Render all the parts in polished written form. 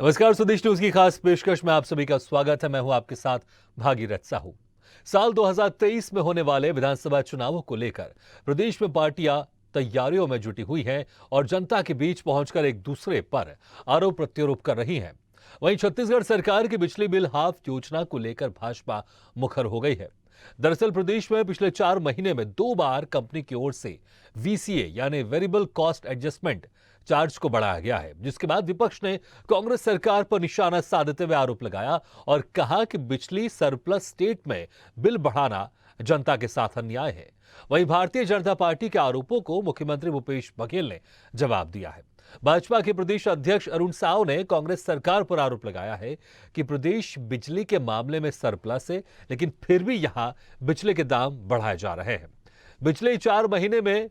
नमस्कार, स्वदेश न्यूज की खास पेशकश में आप सभी का स्वागत है। मैं हूं आपके साथ भागीरथ साहू। साल 2023 में होने वाले विधानसभा चुनावों को लेकर प्रदेश में पार्टियां तैयारियों में जुटी हुई हैं और जनता के बीच पहुंचकर एक दूसरे पर आरोप प्रत्यारोप कर रही हैं। वहीं छत्तीसगढ़ सरकार की बिजली बिल हाफ योजना को लेकर भाजपा मुखर हो गई है। दरअसल प्रदेश में पिछले 4 महीने में 2 बार कंपनी की ओर से वीसीए यानी वेरिएबल कॉस्ट एडजस्टमेंट चार्ज को बढ़ाया गया है, जिसके बाद विपक्ष ने कांग्रेस सरकार पर निशाना साधते हुए आरोप लगाया और कहा कि बिजली सरप्लस स्टेट में बिल बढ़ाना जनता के साथ अन्याय है। वहीं भारतीय जनता पार्टी के आरोपों को मुख्यमंत्री भूपेश बघेल ने जवाब दिया है। भाजपा के प्रदेश अध्यक्ष अरुण साव ने कांग्रेस सरकार पर आरोप लगाया है कि प्रदेश बिजली के मामले में सरप्लस है, लेकिन फिर भी यहां बिजली के दाम बढ़ाए जा रहे हैं। पिछले 4 महीने में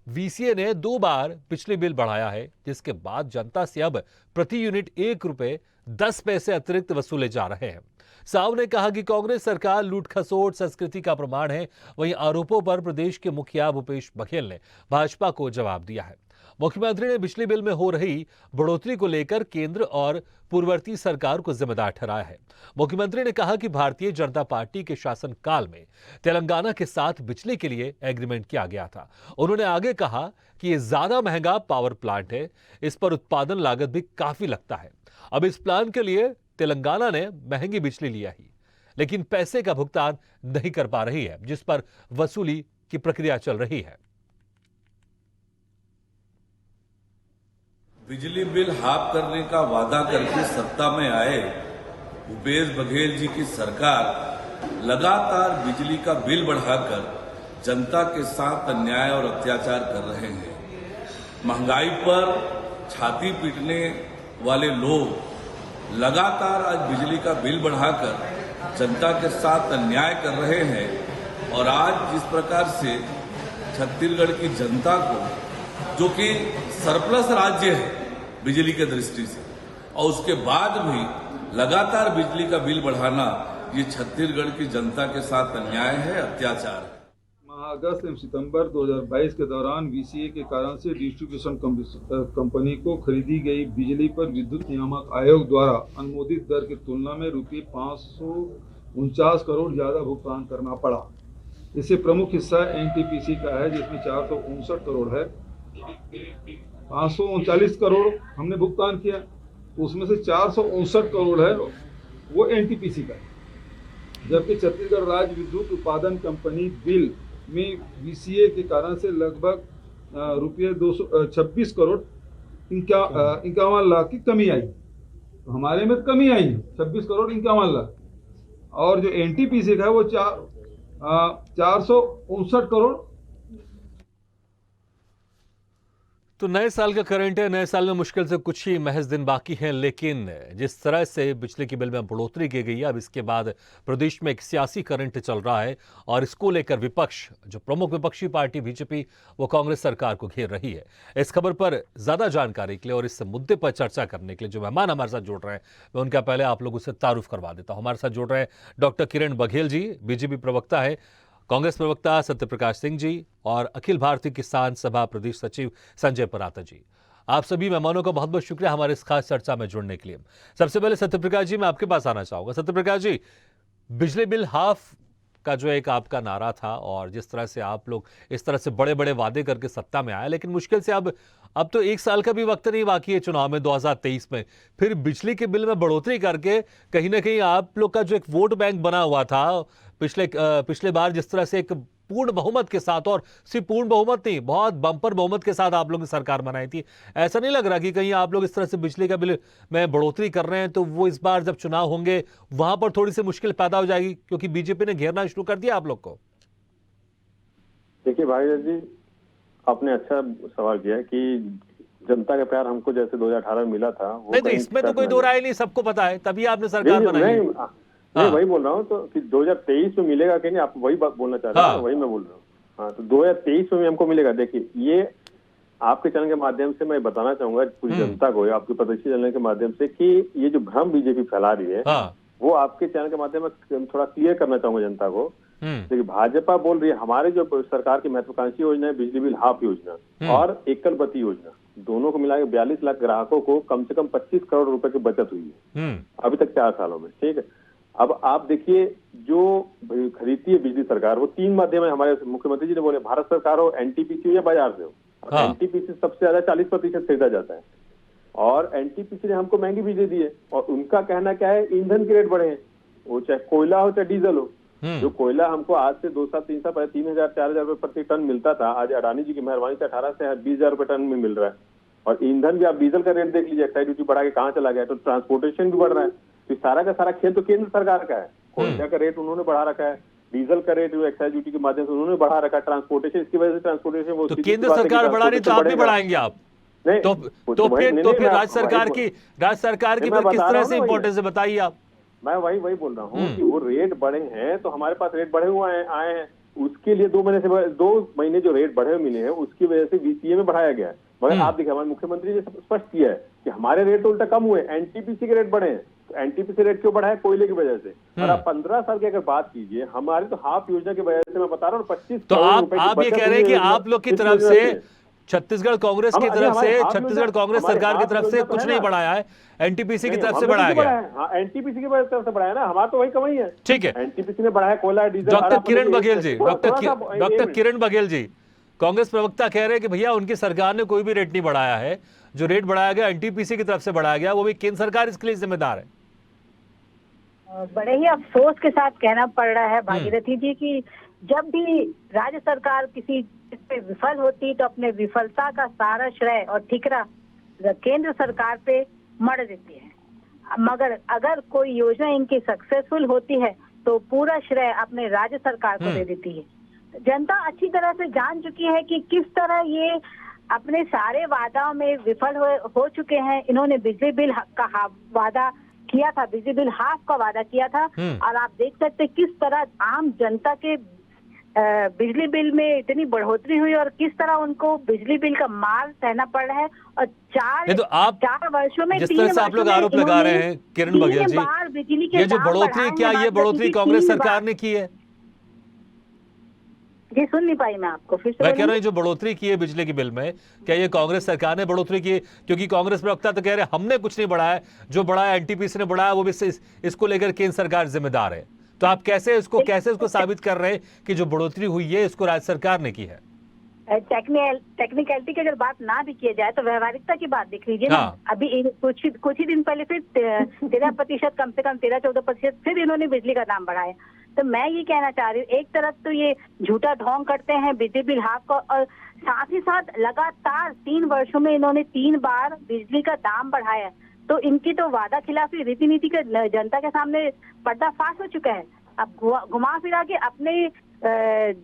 वीसीए ने 2 बार बिजली बिल बढ़ाया है, जिसके बाद जनता से अब प्रति यूनिट 1 रुपए 10 पैसे अतिरिक्त वसूले जा रहे हैं। साव ने कहा कि कांग्रेस सरकार लूट खसोट संस्कृति का प्रमाण है। वहीं आरोपों पर प्रदेश के मुखिया भूपेश बघेल ने भाजपा को जवाब दिया है। मुख्यमंत्री ने बिजली बिल में हो रही बढ़ोतरी को लेकर केंद्र और पूर्ववर्ती सरकार को जिम्मेदार ठहराया है। मुख्यमंत्री ने कहा कि भारतीय जनता पार्टी के शासनकाल में तेलंगाना के साथ बिजली के लिए एग्रीमेंट किया गया था। उन्होंने आगे कहा कि यह ज्यादा महंगा पावर प्लांट है, इस पर उत्पादन लागत भी काफी लगता है। अब इस प्लान के लिए तेलंगाना ने महंगी बिजली लिया ही, लेकिन पैसे का भुगतान नहीं कर पा रही है, जिस पर वसूली की प्रक्रिया चल रही है। बिजली बिल हाफ करने का वादा करके सत्ता में आए भूपेश बघेल जी की सरकार लगातार बिजली का बिल बढ़ाकर जनता के साथ अन्याय और अत्याचार कर रहे हैं। महंगाई पर छाती पीटने वाले लोग लगातार आज बिजली का बिल बढ़ाकर जनता के साथ अन्याय कर रहे हैं। और आज जिस प्रकार से छत्तीसगढ़ की जनता को, जो कि सरप्लस राज्य है बिजली के दृष्टि से, और उसके बाद भी लगातार बिजली का बिल बढ़ाना, ये छत्तीसगढ़ की जनता के साथ अन्याय है, अत्याचार है। अगस्त एवं सितंबर 2022 के दौरान वीसीए के कारण से डिस्ट्रीब्यूशन कंपनी को खरीदी गई बिजली पर विद्युत नियामक आयोग द्वारा अनुमोदित दर की तुलना में रुपये 549 करोड़ ज्यादा भुगतान करना पड़ा। इससे प्रमुख हिस्सा एनटीपीसी का है, जिसमें 459 करोड़ है। 539 करोड़ हमने भुगतान किया, उसमें से 459 करोड़ है वो एनटीपीसी का है। जबकि छत्तीसगढ़ राज्य विद्युत उत्पादन कंपनी बिल में वीसीए के कारण से लगभग रुपये 226 करोड़ 51 लाख की कमी आई। तो हमारे में कमी आई है 26 करोड़ 51 लाख, और जो एनटीपीसी का है वो 459 करोड़। तो नए साल का करंट है। नए साल में मुश्किल से कुछ ही महज दिन बाकी हैं, लेकिन जिस तरह से बिजली के बिल में बढ़ोतरी की गई है, अब इसके बाद प्रदेश में एक सियासी करंट चल रहा है और इसको लेकर विपक्ष, जो प्रमुख विपक्षी पार्टी बीजेपी, वो कांग्रेस सरकार को घेर रही है। इस खबर पर ज्यादा जानकारी के लिए और इस मुद्दे पर चर्चा करने के लिए जो मेहमान हमारे साथ जुड़ रहे हैं, मैं उनका पहले आप लोगों से तारुफ करवा देता हूं। हमारे साथ जुड़ रहे हैं डॉक्टर किरण बघेल जी, बीजेपी प्रवक्ता है, कांग्रेस प्रवक्ता सत्यप्रकाश सिंह जी और अखिल भारतीय किसान सभा प्रदेश सचिव संजय पराता जी। आप सभी मेहमानों का बहुत बहुत शुक्रिया हमारे इस खास चर्चा में जुड़ने के लिए। सबसे पहले सत्यप्रकाश जी, मैं आपके पास आना चाहूंगा। सत्यप्रकाश जी, बिजली बिल हाफ का जो एक आपका नारा था और जिस तरह से आप लोग इस तरह से बड़े बड़े वादे करके सत्ता में आए, लेकिन मुश्किल से अब तो 1 साल का भी वक्त नहीं बाकी है चुनाव में 2023 में, फिर बिजली के बिल में बढ़ोतरी करके कहीं ना कहीं आप लोग का जो एक वोट बैंक बना हुआ था पिछले बार, जिस तरह से एक पूर्ण बहुमत के साथ, और सिर्फ पूर्ण बहुमत नहीं, बहुत बंपर बहुमत के साथ आप लोगों ने सरकार बनाई थी, ऐसा नहीं लग रहा कि कहीं आप लोग इस तरह से बिजली का बिल में बढ़ोतरी कर रहे हैं तो वो इस बार जब चुनाव होंगे वहां पर थोड़ी सी मुश्किल पैदा हो जाएगी, क्योंकि बीजेपी ने घेरना शुरू कर दिया आप लोग को? देखिए भाई जी, आपने अच्छा सवाल किया है कि जनता का प्यार हमको जैसे 2018 में मिला था, वो नहीं, इसमें तो कोई दो राय नहीं, सबको पता है, तभी आपने सरकार बनाई। मैं वही बोल रहा हूँ तो कि 2023 में मिलेगा कि नहीं, आप वही बात बोलना चाह रहे हैं। वही मैं बोल रहा हूँ। हाँ, तो 2023 में हमको मिलेगा। देखिए, ये आपके चैनल के माध्यम से मैं बताना चाहूंगा पूरी जनता को, आपके प्रदेश चैनल के माध्यम से, कि ये जो भ्रम बीजेपी फैला रही है, वो आपके चैनल के माध्यम में थोड़ा क्लियर करना चाहूंगा जनता को। देखिए, भाजपा बोल रही है हमारे जो सरकार की महत्वाकांक्षी योजना है बिजली बिल हाफ योजना और एकल बत्ती योजना, दोनों को मिला के 42 लाख ग्राहकों को कम से कम 25 करोड़ रुपए की बचत हुई है अभी तक 4 सालों में। ठीक है, अब आप देखिए जो खरीदती है बिजली सरकार, वो 3 माध्यम है हमारे मुख्यमंत्री जी ने बोले, भारत सरकार हो, एनटीपीसी हो या बाजार से हो। हाँ। एनटीपीसी सबसे ज्यादा 40% खरीदा जाता है और एनटीपीसी ने हमको महंगी बिजली दी है और उनका कहना क्या है, ईंधन के रेट बढ़े हैं, वो चाहे कोयला हो चाहे डीजल हो। जो कोयला हमको आज से 2 साल 3 साल पहले 3,000-4,000 रुपए प्रति टन मिलता था, आज अडानी जी की मेहरबानी से 18 से 20,000 रुपए टन में मिल रहा है। और ईंधन भी, आप डीजल का रेट देख लीजिए, एक्साइज ड्यूटी बढ़ा के कहाँ चला गया, तो ट्रांसपोर्टेशन भी बढ़ रहा है। तो सारा का सारा खेल तो केंद्र सरकार का है। कोयला का रेट उन्होंने बढ़ा रखा है, डीजल का रेट जो एक्साइज ड्यूटी के माध्यम से उन्होंने बढ़ा रखा है, ट्रांसपोर्टेशन, इसकी वजह से ट्रांसपोर्टेशन वो तो केंद्र सरकार बढ़ा रही तो आप भी बढ़ाएंगे आप? तो फिर राज्य सरकार की फिर किस तरह से इंपॉर्टेंस है बताइए आप। मैं वही बोल रहा हूँ कि वो रेट बढ़े हैं तो हमारे पास रेट बढ़े हुए आए हैं, उसके लिए 2 महीने जो रेट बढ़े हुए मिले हैं उसकी वजह से वीसीए में बढ़ाया गया है। मगर आप देखिए हमारे मुख्यमंत्री ने स्पष्ट किया है कि हमारे रेट तो उल्टा कम हुए, एनटीपीसी के रेट बढ़े हैं। तो एनटीपीसी रेट क्यों बढ़ा है? कोयले की वजह से। और आप 15 साल की अगर बात कीजिए, हमारे तो हाफ योजना की वजह से मैं बता रहा हूँ 25 तो आप ये कह रहे हैं कि आप लोग की तरफ से, छत्तीसगढ़ कांग्रेस की तरफ से, छत्तीसगढ़ कांग्रेस सरकार की तरफ से कुछ नहीं बढ़ाया है, एनटीपीसी की तरफ से बढ़ाया गया है। हाँ, एनटीपीसी की तरफ से बढ़ाया ना, हमारा तो वही कमाई है। ठीक है, एनटीपीसी ने बढ़ाया कोयला डीजल। डॉक्टर किरण बघेल जी, डॉक्टर किरण बघेल जी, कांग्रेस प्रवक्ता कह रहे हैं कि भैया उनकी सरकार ने कोई भी रेट नहीं बढ़ाया है, जो रेट बढ़ाया गया एनटीपीसी की तरफ से बढ़ाया गया, वो भी केंद्र सरकार इसके लिए जिम्मेदार है। बड़े ही अफसोस के साथ कहना पड़ रहा है भागीरथी जी कि जब भी राज्य सरकार किसी पे विफल होती तो अपने विफलता का सारा श्रेय और ठिकरा केंद्र सरकार पे मढ़ देती है, मगर अगर कोई योजना इनकी सक्सेसफुल होती है तो पूरा श्रेय अपने राज्य सरकार को दे देती है। जनता अच्छी तरह से जान चुकी है कि किस तरह ये अपने सारे वादाओं में विफल हो चुके हैं। इन्होंने बिजली बिल का वादा किया था, बिजली बिल हाफ का वादा किया था, और आप देख सकते किस तरह आम जनता के बिजली बिल में इतनी बढ़ोतरी हुई और किस तरह उनको बिजली बिल का मार सहना पड़ रहा है। और 4 वर्षों में, जिस तरह से आप लोग आरोप लगा रहे हैं किरण बघेल जी, ये जो बढ़ोतरी, क्या ये बढ़ोतरी कांग्रेस सरकार ने की है? जी सुन नहीं पाई मैं आपको, फिर से मैं कह रहा हूँ जो बढ़ोतरी की है बिजली के बिल में, क्या ये कांग्रेस सरकार ने बढ़ोतरी की? क्योंकि कांग्रेस प्रवक्ता तो कह रहे हैं हमने कुछ नहीं बढ़ाया, जो बढ़ाया एनटीपीसी ने बढ़ाया, वो भी इसको लेकर केंद्र सरकार जिम्मेदार है। तो आप कैसे उसको साबित कर रहे हैं कि जो बढ़ोतरी हुई है इसको राज्य सरकार ने की है? टेक्निकलिटी की अगर बात ना भी किया जाए तो व्यवहारिकता की बात देख लीजिए ना। अभी कुछ ही दिन पहले फिर 13%, कम से कम 13-14% फिर इन्होंने बिजली का दाम बढ़ाया। तो मैं ये कहना चाह रही हूँ, एक तरफ तो ये झूठा ढोंग करते हैं बिजली बिल हाफ का, और साथ ही साथ लगातार 3 वर्षों में इन्होंने 3 बार बिजली का दाम बढ़ाया। तो इनकी तो वादा खिलाफी रीति नीति का जनता के सामने पर्दाफाश हो चुका है। अब घुमा फिरा के अपने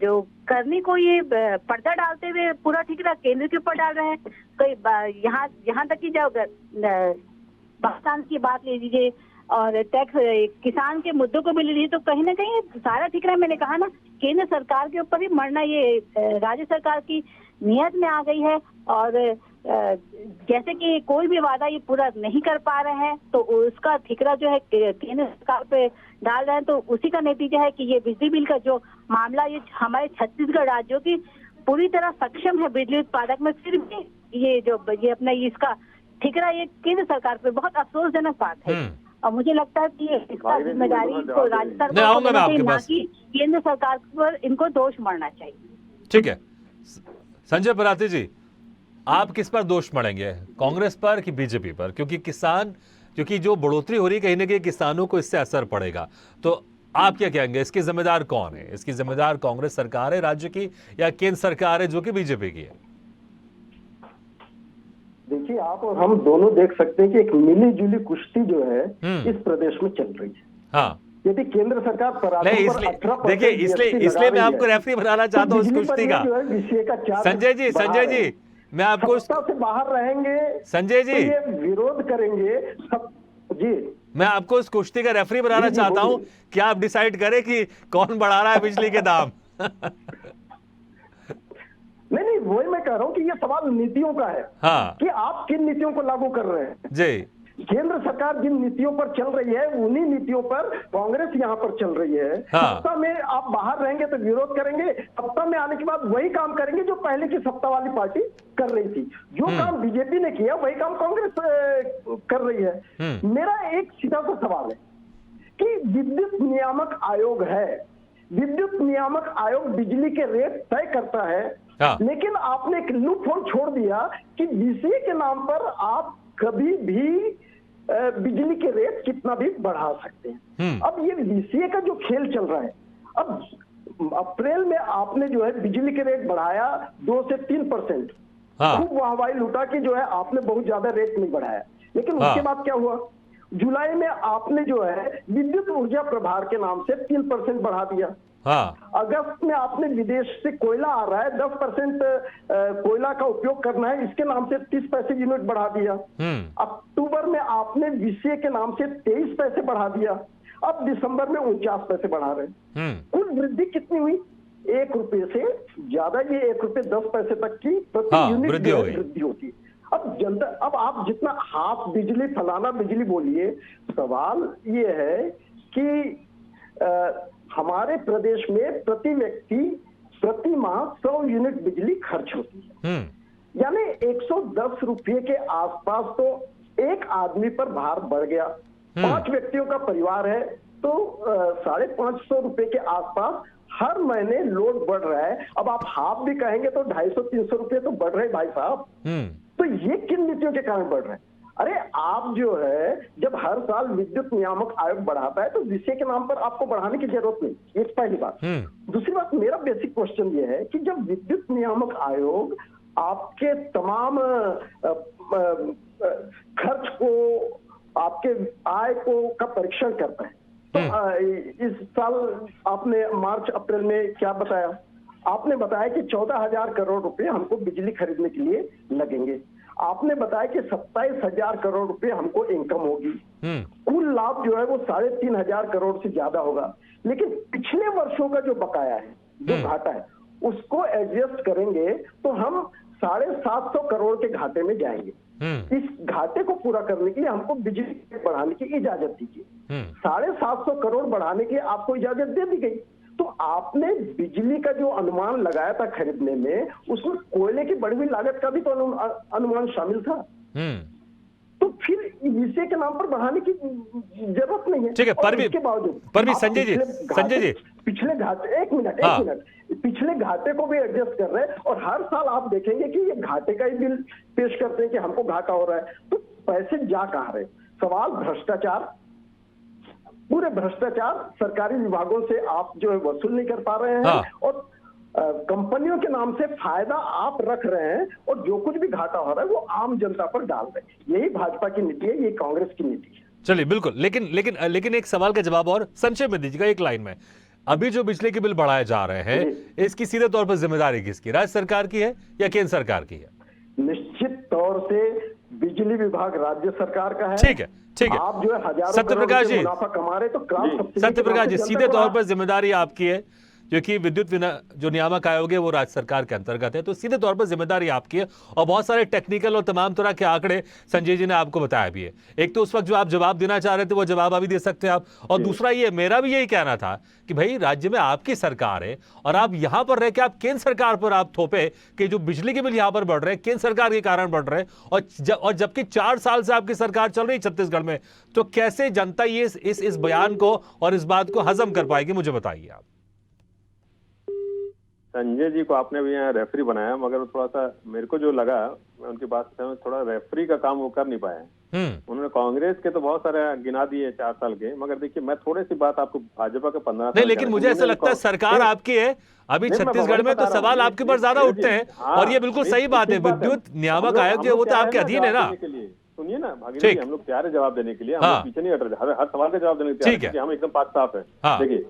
जो करनी को ये पर्दा डालते हुए पूरा ठिकरा केंद्र के ऊपर डाल रहे हैं। कोई यहाँ तक की जब पाकिस्तान की बात ले लीजिए और टैक्स, किसान के मुद्दों को भी ले लीजिए, तो कहीं ना कहीं सारा ठिकरा, मैंने कहा ना, केंद्र सरकार के ऊपर ही मरना ये राज्य सरकार की नियत में आ गई है। और जैसे कि कोई भी वादा ये पूरा नहीं कर पा रहे हैं तो उसका ठिकरा जो है केंद्र सरकार पे डाल रहे हैं। तो उसी का नतीजा है कि ये बिजली बिल का जो मामला, ये हमारे छत्तीसगढ़ राज्यों की पूरी तरह सक्षम है बिजली उत्पादक में, फिर भी ये अपना इसका ठिकरा ये केंद्र सरकार पे बहुत अफसोसजनक बात है। और मुझे लगता है कि इसका जिम्मेदारी को राज्य सरकार की केंद्र सरकार पर इनको दोष मढ़ना चाहिए। ठीक है, संजय पराती जी, आप किस पर दोष मढ़ेंगे, कांग्रेस पर कि बीजेपी पर? क्योंकि जो बढ़ोतरी हो रही है कहीं ना कहीं किसानों को इससे असर पड़ेगा, तो आप क्या कहेंगे, इसकी जिम्मेदार कौन है? इसकी जिम्मेदार कांग्रेस सरकार है राज्य की या केंद्र सरकार है जो कि बीजेपी की है? देखिए, आप और हम दोनों देख सकते हैं कि एक मिली जुली कुश्ती जो है इस प्रदेश में चल रही है। हाँ, यदि केंद्र सरकार देखिए, इसलिए मैं आपको रेफरी बनाना चाहता हूँ उस कुश्ती का। संजय जी, मैं आपको से बाहर रहेंगे, संजय जी, ये विरोध करेंगे सब जी। मैं आपको उस कुश्ती का रेफरी बनाना चाहता हूँ कि आप डिसाइड करें कि कौन बढ़ा रहा है बिजली के दाम। नहीं, वही मैं कह रहा हूँ कि ये सवाल नीतियों का है। हाँ, कि आप किन नीतियों को लागू कर रहे हैं जी। केंद्र सरकार जिन नीतियों पर चल रही है उन्हीं नीतियों पर कांग्रेस यहाँ पर चल रही है। हाँ। सत्ता में आप बाहर रहेंगे तो विरोध करेंगे, सत्ता में आने के बाद वही काम करेंगे जो पहले की सत्ता वाली पार्टी कर रही थी। जो काम बीजेपी ने किया वही काम कांग्रेस कर रही है। मेरा एक सीधा सा सवाल है कि विद्युत नियामक आयोग है, विद्युत नियामक आयोग बिजली के रेट तय करता है। हाँ। लेकिन आपने एक लूप होल छोड़ दिया कि बीसीए के नाम पर आप कभी भी बिजली के रेट कितना भी बढ़ा सकते हैं। अब ये बीसीए का जो खेल चल रहा है, अब अप्रैल में आपने जो है बिजली के रेट बढ़ाया 2 से 3%। हाँ। खूब वाहवाही लूटा कि जो है आपने बहुत ज्यादा रेट नहीं बढ़ाया, लेकिन हाँ। उसके बाद क्या हुआ? जुलाई में आपने जो है विद्युत ऊर्जा प्रभार के नाम से 3% बढ़ा दिया। हाँ। अगस्त में आपने विदेश से कोयला आ रहा है, 10% कोयला का उपयोग करना है, इसके नाम से 30 पैसे यूनिट बढ़ा दिया। अक्टूबर में आपने बीसीए के नाम से 23 पैसे बढ़ा दिया। अब दिसंबर में 49 पैसे बढ़ा रहे। कुल वृद्धि कितनी हुई? 1 रुपये से ज्यादा, ये 1 रुपये 10 पैसे तक की प्रति यूनिट वृद्धि होती है। अब जनता, अब आप जितना हाफ बिजली फलाना बिजली बोलिए, सवाल ये है कि हमारे प्रदेश में प्रति व्यक्ति प्रति माह 100 यूनिट बिजली खर्च होती है, यानी 110 रुपये के आसपास तो एक आदमी पर भार बढ़ गया। 5 व्यक्तियों का परिवार है तो 550 रुपये के आसपास हर महीने लोड बढ़ रहा है। अब आप हाफ भी कहेंगे तो 250-300 रुपये तो बढ़ रहे भाई साहब। तो ये किन नीतियों के कारण बढ़ रहे हैं? अरे आप जो है जब हर साल विद्युत नियामक आयोग बढ़ाता है तो विषय के नाम पर आपको बढ़ाने की जरूरत नहीं, ये पहली बात। दूसरी बात, मेरा बेसिक क्वेश्चन ये है कि जब विद्युत नियामक आयोग आपके तमाम खर्च को, आपके आय को का परीक्षण करता है, तो इस साल आपने मार्च अप्रैल में क्या बताया? आपने बताया कि 14,000 करोड़ रुपए हमको बिजली खरीदने के लिए लगेंगे। आपने बताया कि 27,000 करोड़ रुपए हमको इनकम होगी। कुल लाभ जो है वो 3,500 करोड़ से ज्यादा होगा। लेकिन पिछले वर्षों का जो बकाया है, जो घाटा है, उसको एडजस्ट करेंगे तो हम 750 करोड़ के घाटे में जाएंगे। इस घाटे को पूरा करने के लिए हमको बिजली बढ़ाने की इजाजत दीजिए। 750 करोड़ बढ़ाने की आपको इजाजत दे दी गई। तो आपने बिजली का जो अनुमान लगाया था खरीदने में, उसमें कोयले की बढ़ी हुई लागत का भी तो अनुमान शामिल था। तो फिर विषय के नाम पर बढ़ाने की जरूरत नहीं है। ठीक है, पर भी संजय जी पिछले घाटे, एक मिनट, पिछले घाटे को भी एडजस्ट कर रहे हैं और हर साल आप देखेंगे कि ये घाटे का ही बिल पेश करते हैं कि हमको घाटा हो रहा है। तो पैसे जा कहाँ रहे? सवाल भ्रष्टाचार, पूरे भ्रष्टाचार, सरकारी विभागों से आप जो है वसूल नहीं कर पा रहे हैं और कंपनियों के नाम से फायदा आप रख रहे हैं और जो कुछ भी घाटा हो रहा है वो आम जनता पर डाल रहे हैं। यही भाजपा की नीति है, ये कांग्रेस की नीति है। चलिए, बिल्कुल। लेकिन एक सवाल का जवाब और संक्षेप में दीजिएगा, एक लाइन में। अभी जो बिजली के बिल बढ़ाए जा रहे हैं, इसकी सीधे तौर पर जिम्मेदारी किसकी? राज्य सरकार की है या केंद्र सरकार की है? निश्चित तौर से बिजली विभाग राज्य सरकार का है। ठीक है। आप जो है हजारों सत्यप्रकाश जी, मुनाफा कमा रहे, तो सत्यप्रकाश जी, सीधे तौर पर जिम्मेदारी आपकी है, क्योंकि विद्युत जो नियामक आयोग है वो राज्य सरकार के अंतर्गत है, तो सीधे तौर पर जिम्मेदारी आपकी है। और बहुत सारे टेक्निकल और तमाम तरह के आंकड़े संजय जी ने आपको बताया भी है। एक तो उस वक्त जो आप जवाब देना चाह रहे थे वो जवाब अभी दे सकते हैं आप, और दूसरा ये मेरा भी यही कहना था कि भाई राज्य में आपकी सरकार है और आप यहां पर रह के आप केंद्र सरकार पर आप थोपे कि जो बिजली के बिल यहां पर बढ़ रहे हैं केंद्र सरकार के कारण बढ़ रहे हैं, और जबकि 4 साल से आपकी सरकार चल रही है छत्तीसगढ़ में, तो कैसे जनता ये इस बयान को और इस बात को हजम कर पाएगी? मुझे बताइए आप। संजय जी को आपने भी यहाँ रेफरी बनाया, मगर थोड़ा सा मेरे को जो लगा, मैं उनकी बात से थोड़ा रेफरी का काम वो कर नहीं पाए। उन्होंने कांग्रेस के तो बहुत सारे गिना दिए 4 साल के, मगर देखिए मैं थोड़े सी बात आपको भाजपा के 15 नहीं, लेकिन मुझे ऐसा लगता है सरकार आपकी है अभी छत्तीसगढ़ में, तो सवाल आपके ऊपर ज्यादा उठते हैं। और ये बिल्कुल सही बात है, विद्युत नियामक आयोग जो वो तो आपके अधीन है ना। सुनिए ना भागीरथ जी, हम लोग तैयार है जवाब देने के लिए, हम लोग पीछे नहीं हट रहे, हर सवाल का जवाब देने के लिए हम एकदम पाक साफ है। देखिए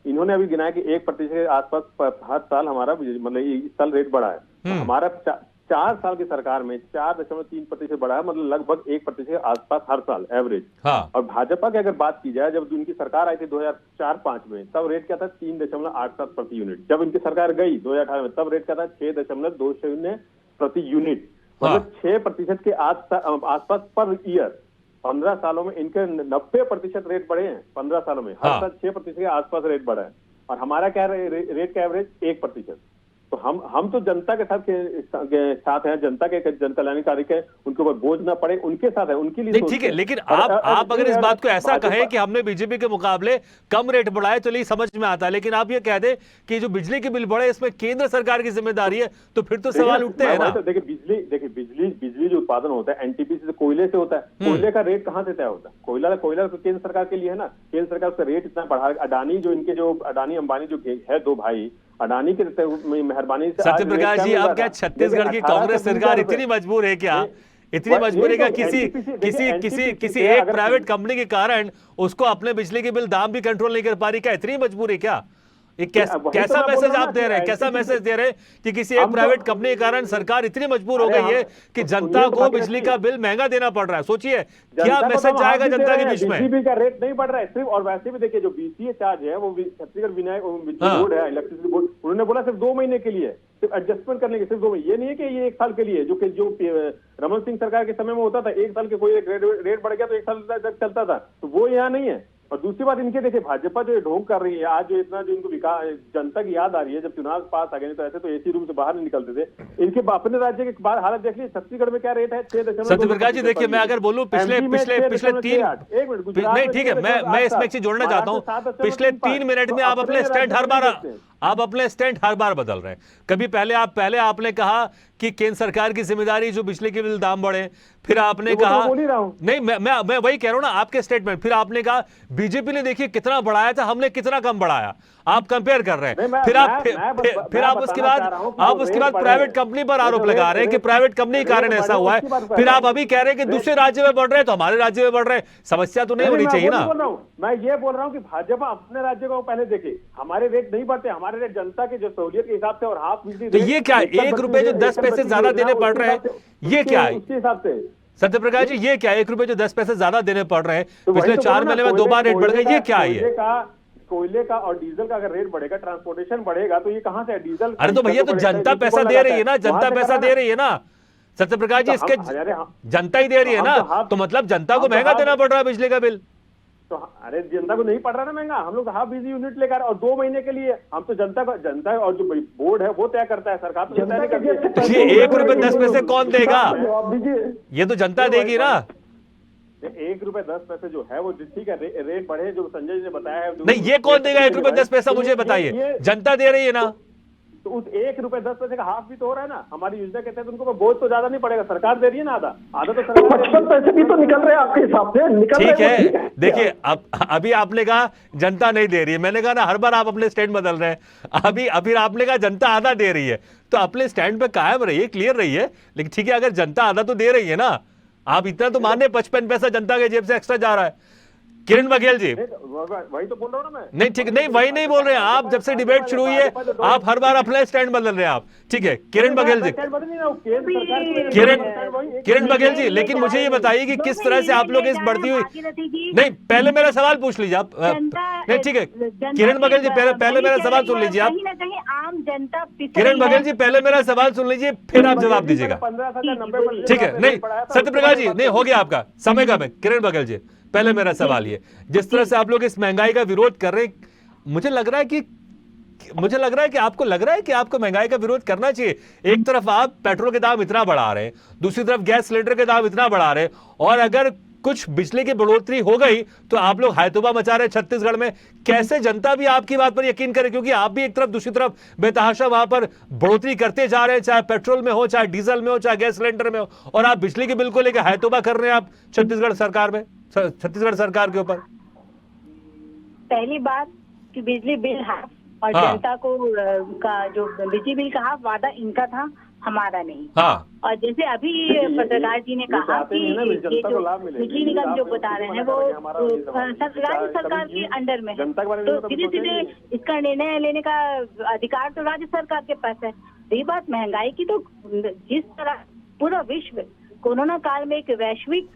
इन्होंने अभी गिनाया कि 1% के आसपास हर साल हमारा मतलब इस साल रेट बढ़ा है। हमारा 4 साल की सरकार में 4.3% बढ़ा है, मतलब लगभग 1% के आसपास हर साल एवरेज। और भाजपा की अगर बात की जाए, जब उनकी सरकार आई थी 2004-05 में, तब रेट क्या था? 3.87 प्रति यूनिट। जब इनकी सरकार गई 2018 में, तब रेट क्या था? 6.20 प्रति यूनिट, मतलब 6% के आसपास पर ईयर। 15 सालों में इनके 90% रेट बढ़े हैं 15 सालों में। हर हाँ। साल 6% के आसपास रेट बढ़ा है और हमारा क्या रेट का एवरेज 1%। तो हम तो जनता के साथ हैं, जनता के जन कल्याणकारी के, उनके ऊपर बोझ ना पड़े उनके साथ है, उनके लिए नहीं ठीक है, लेकिन आप अगर इस बात को ऐसा कहें कि हमने बीजेपी के मुकाबले कम रेट बढ़ाए चलिए समझ में आता है, लेकिन आप ये कह दें कि जो बिजली के बिल बढ़े इसमें केंद्र सरकार की जिम्मेदारी है, तो फिर तो सवाल उठते हैं ना। देखिए बिजली जो उत्पादन होता है एनटीपीसी से, कोयले से होता है। कोयले का रेट कहाँ से तय होता है? कोयला तो केंद्र सरकार के लिए है ना। केंद्र सरकार उसका रेट इतना बढ़ा। अडानी अडानी अंबानी जो है दो भाई, अडानी के मेहरबानी से सत्य प्रकाश जी, अब क्या छत्तीसगढ़ की कांग्रेस सरकार इतनी मजबूर है क्या? इतनी मजबूर है क्या किसी एक प्राइवेट कंपनी के कारण उसको अपने बिजली के बिल दाम भी कंट्रोल नहीं कर पा रही? क्या इतनी मजबूर है क्या? कैसा मैसेज आप दे रहे हैं? कैसा मैसेज दे रहे हैं कि किसी एक प्राइवेट कंपनी के कारण सरकार इतनी मजबूर हो गई है कि जनता को बिजली का बिल महंगा देना पड़ रहा है? सोचिए क्या मैसेज जाएगा जनता के बीच में। बिजली का रेट नहीं बढ़ रहा है सिर्फ, और वैसे भी देखिए जो बीसीए चार्ज है वो छत्तीसगढ़ बोर्ड है, इलेक्ट्रिसिटी बोर्ड, उन्होंने बोला सिर्फ 2 महीने के लिए, सिर्फ एडजस्टमेंट करने के, सिर्फ 2 महीने। ये नहीं है कि ये 1 साल के लिए, जो रमन सिंह सरकार के समय में होता था 1 साल के कोई रेट बढ़ गया तो 1 साल तक चलता था, तो वो यहाँ नहीं है। और दूसरी बात इनके देखिए भाजपा जो ढोंग कर रही है आज, जो इतना जो इनको विकास जनता की याद आ रही है, जब चुनाव पास आ गए तो ऐसे तो एसी रूम से बाहर नहीं निकलते थे। इनके अपने राज्य के बाहर हालत देख लीजिए, छत्तीसगढ़ में क्या रेट है 6.2। सत्य प्रकाश जी देखिए, मैं अगर बोलूं पिछले 3 नहीं ठीक है, मैं इसमें एक चीज जोड़ना चाहता हूं। पिछले 3 मिनट में आप अपने स्टैंड हर बार बदल रहे हैं। कभी पहले आपने कहा कि केंद्र सरकार की जिम्मेदारी जो बिजली के बिल दाम बढ़े, फिर आपने कहा नहीं, मैं वही कह रहा हूं ना आपके स्टेटमेंट। फिर आपने कहा बीजेपी ने देखिए कितना बढ़ाया था, हमने कितना कम बढ़ाया। आप कंपेयर कर रहे हैं। फिर आप उसके बाद प्राइवेट कंपनी पर आरोप लगा रहे हैं कि प्राइवेट कंपनी के कारण ऐसा हुआ है। फिर आप अभी कह रहे हैं कि दूसरे राज्य में बढ़ रहे हैं तो हमारे राज्य में बढ़ रहे हैं। समस्या तो नहीं होनी चाहिए ना। मैं ये बोल रहा हूँ कि भाजपा अपने राज्य को पहले देखे, हमारे रेट नहीं बढ़ते, हमारे रेट जनता के जो सहूलियत के हिसाब से और हाफ बिजली। तो ये क्या 1 रुपए जो 10 पैसे ज्यादा देने पड़ रहे हैं, ये क्या है उसके हिसाब से? सत्य प्रकाश जी ये क्या 1 रुपए जो 10 पैसे ज्यादा देने पड़ रहे हैं, पिछले 4 महीने में 2 बार रेट बढ़ गए, ये क्या है? कोयले का और डीजल का अगर रेट बढ़ेगा, ट्रांसपोर्टेशन बढ़ेगा, तो ये कहां से डीजल? अरे तो भैया तो जनता पैसा दे रही है ना, जनता पैसा दे रही है ना सत्य प्रकाश जी, इसके जनता ही दे रही है ना, तो मतलब जनता को महंगा देना पड़ रहा है बिजली का बिल। तो अरे जनता को नहीं पड़ रहा ना महंगा, हम लोग हाफ बिजली यूनिट लेकर और 2 महीने के लिए हम तो जनता और जो बोर्ड है वो तय करता है, सरकार तो जनता नहीं करती है। ये 1 रुपए 10 पैसे कौन देगा? ये तो जनता देगी ना। 1 रुपए 10 पैसे जो है वो ठीक है, रेट बढ़े जो संजय जी ने बताया है। नहीं ये कौन देगा 1 रुपए 10 पैसा, मुझे बताइए। जनता दे रही है ना। तो उस 1 रुपए 10 पैसे का हाफ भी तो हो रहा है ना। हमारी योजना के तहत उनको बोझ तो ज्यादा नहीं पड़ेगा, सरकार दे रही है ना आधा तो सरकार। 55 पैसे भी तो निकल रहे हैं आपके हिसाब से, निकल रहे हैं। ठीक है देखिए, अभी आपने कहा जनता नहीं दे रही है, मैंने कहा ना हर बार आप अपने स्टैंड बदल रहे हैं। अभी आपने कहा जनता आधा दे रही है, तो अपने स्टैंड पे कायम रहिए, क्लियर रहिए। लेकिन ठीक है, अगर जनता आधा तो दे रही है ना, आप इतना तो माने 55 पैसा जनता के जेब से एक्स्ट्रा जा रहा है। किरण बघेल जी वही तो बोल रहा हूं ना मैं। नहीं ठीक नहीं, वही नहीं बोल रहे हैं आप। जब से डिबेट शुरू हुई है आप हर बार अपना स्टैंड बदल रहे हैं आप। ठीक है किरण बघेल जी, किरण बघेल जी, लेकिन मुझे ये बताइए कि किस तरह से आप लोग इस बढ़ती हुई, नहीं पहले मेरा सवाल पूछ लीजिए आप। नहीं ठीक है किरण बघेल जी, पहले मेरा सवाल सुन लीजिए आप। आम जनता किरण बघेल जी पहले मेरा सवाल सुन लीजिए, फिर आप जवाब दीजिएगा। ठीक है नहीं सत्य प्रकाश जी, नहीं हो गया आपका समय का। किरण बघेल जी पहले मेरा सवाल ये, जिस तरह से आप लोग इस महंगाई का विरोध कर रहे हैं, मुझे लग रहा है कि आपको लग रहा है कि आपको महंगाई का विरोध करना चाहिए। एक तरफ आप पेट्रोल के दाम इतना बढ़ा रहे हैं, दूसरी तरफ गैस सिलेंडर के दाम इतना बढ़ा रहे हैं, और अगर कुछ बिजली की बढ़ोतरी हो गई तो आप लोग हायतोबा मचा रहे हैं छत्तीसगढ़ में। कैसे जनता भी आपकी बात पर यकीन करे, क्योंकि आप भी एक तरफ दूसरी तरफ बेतहाशा वहां पर बढ़ोतरी करते जा रहे हैं, चाहे पेट्रोल में हो, चाहे डीजल में हो, चाहे गैस सिलेंडर में हो, और आप बिजली के बिल को लेकर हायतोबा कर रहे हैं आप छत्तीसगढ़ सरकार के ऊपर। पहली बात कि बिजली बिल हाफ और जनता को का जो बिजली बिल का हाफ वादा इनका था, हमारा नहीं। और जैसे अभी पत्रकार जी ने कहा कि ये जो बिजली निगम जो बता रहे हैं वो राज्य सरकार के अंडर में है, तो सीधे सीधे इसका निर्णय लेने का अधिकार तो राज्य सरकार के पास है। ये बात महंगाई की, तो जिस तरह पूरा विश्व कोरोना काल में एक वैश्विक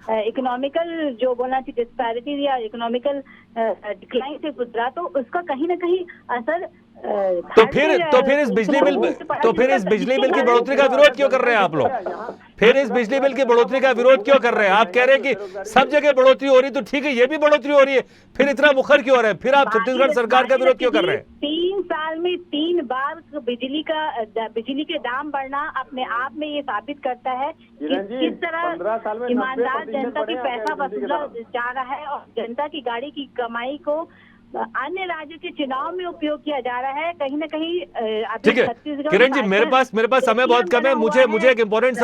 इकोनॉमिकल जो बोलना चाहिए डिस्पैरिटी या इकोनॉमिकल डिक्लाइन से गुजरा, तो उसका कहीं ना कहीं असर तो फिर इस बिजली बिल की बढ़ोतरी का विरोध क्यों कर रहे हैं आप लोग? फिर इस बिजली बिल की बढ़ोतरी का विरोध क्यों कर रहे हैं? आप कह रहे हैं कि सब जगह बढ़ोतरी हो रही, तो ठीक है, ये भी बढ़ोतरी हो रही है, फिर इतना मुखर क्यों हो रहा है? फिर आप छत्तीसगढ़ सरकार का विरोध क्यों कर रहे हैं? 3 साल में 3 बार बिजली के दाम बढ़ना अपने आप में ये साबित करता है कि किस तरह ईमानदार जनता की पैसा वसूला जा रहा है और जनता की गाड़ी की कमाई को अन्य राज्यों के चुनाव में उपयोग किया जा रहा है। कहीं ना कहीं ठीक है किरण जी, मेरे पास समय बहुत कम है। मुझे एक इम्पोर्टेंट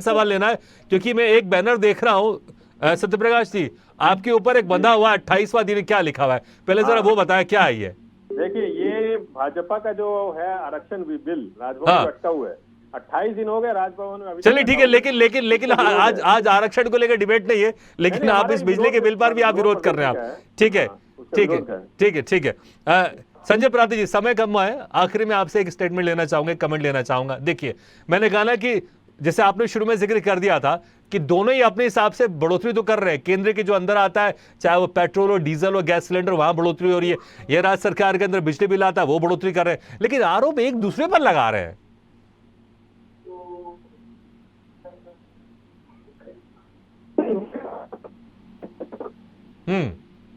सवाल लेना है, क्योंकि मैं एक बैनर देख रहा हूँ सत्यप्रकाश जी, आपके ऊपर एक बंधा हुआ 28वां दिन, क्या लिखा हुआ है? पहले जरा वो बताया क्या है ये। देखिए, ये भाजपा का जो है आरक्षण बिल राजभवन में अटका हुआ है, 28 दिन हो गए राजभवन में। चलिए ठीक है, लेकिन आज आरक्षण को लेकर डिबेट नहीं है, लेकिन आप इस बिजली के बिल पर भी आप विरोध कर रहे हैं आप। ठीक है। संजय पराती जी, समय कम है, आखिरी में आपसे एक स्टेटमेंट लेना चाहूंगा, कमेंट लेना चाहूंगा। देखिए, मैंने कहा ना कि जैसे आपने शुरू में जिक्र कर दिया था कि दोनों ही अपने हिसाब से बढ़ोतरी तो कर रहे हैं। केंद्र के जो अंदर आता है, चाहे वो पेट्रोल और डीजल और गैस सिलेंडर, वहां बढ़ोतरी हो रही है। ये राज्य सरकार के अंदर बिजली बिल आता है, वो बढ़ोतरी कर रहे हैं, लेकिन आरोप एक दूसरे पर लगा रहे हैं।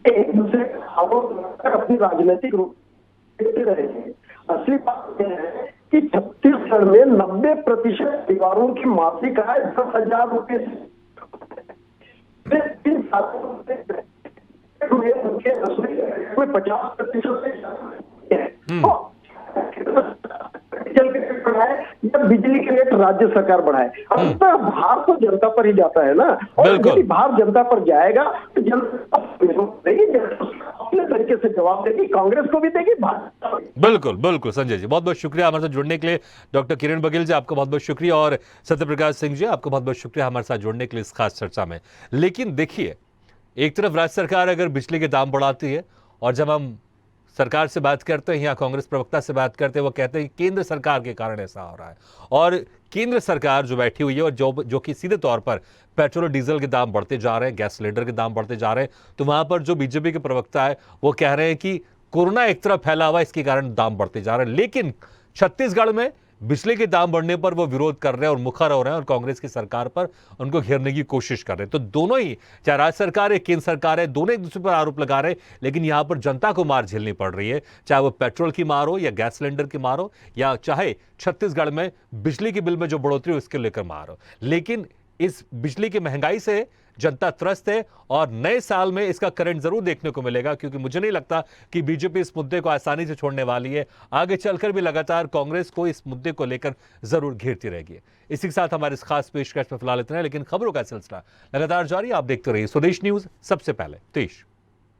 एक दूसरे अपनी राजनीतिक रूप रहे हैं। असली बात यह है कि छत्तीसगढ़ में 90% परिवारों की मासिक आय 10,000 रुपए से 3 सालों में 50% बिजली के रेट राज्य सरकार बढ़ाए। अब भार तो जनता पर ही जाता है ना, और यदि भार जनता पर जाएगा तो जनता अपने तरीके से जवाब देगी, कांग्रेस को भी देगी, भाजपा। बिल्कुल संजय जी, बहुत बहुत शुक्रिया हमारे साथ जुड़ने के लिए। डॉक्टर किरण बघेल जी, आपको बहुत बहुत शुक्रिया, और सत्यप्रकाश सिंह जी, आपको बहुत बहुत शुक्रिया हमारे साथ जुड़ने के लिए इस खास चर्चा में। लेकिन देखिए, एक तरफ राज्य सरकार अगर बिजली के दाम बढ़ाती है, और जब हम सरकार से बात करते हैं या कांग्रेस प्रवक्ता से बात करते हैं, वो कहते हैं कि केंद्र सरकार के कारण ऐसा हो रहा है, और केंद्र सरकार जो बैठी हुई है और जो कि सीधे तौर पर पेट्रोल और डीजल के दाम बढ़ते जा रहे हैं, गैस सिलेंडर के दाम बढ़ते जा रहे हैं, तो वहां पर जो बीजेपी के प्रवक्ता है वो कह रहे हैं कि कोरोना एक तरफ फैला हुआ है, इसके कारण दाम बढ़ते जा रहे हैं। लेकिन छत्तीसगढ़ में बिजली के दाम बढ़ने पर वो विरोध कर रहे हैं और मुखर हो रहे हैं, और कांग्रेस की सरकार पर उनको घेरने की कोशिश कर रहे हैं। तो दोनों ही, चाहे राज्य सरकार है, केंद्र सरकार है, दोनों एक दूसरे पर आरोप लगा रहे हैं, लेकिन यहां पर जनता को मार झेलनी पड़ रही है, चाहे वो पेट्रोल की मार हो या गैस सिलेंडर की मार हो, या चाहे छत्तीसगढ़ में बिजली के बिल में जो बढ़ोतरी हो उसके लेकर मार हो। लेकिन इस बिजली की महंगाई से जनता त्रस्त है, और नए साल में इसका करंट जरूर देखने को मिलेगा, क्योंकि मुझे नहीं लगता कि बीजेपी इस मुद्दे को आसानी से छोड़ने वाली है। आगे चलकर भी लगातार कांग्रेस को इस मुद्दे को लेकर जरूर घेरती रहेगी। इसी के साथ हमारे इस खास पेशकश में फिलहाल इतना है, लेकिन खबरों का सिलसिला लगातार जारी। आप देखते रहिए स्वदेश न्यूज, सबसे पहले देश।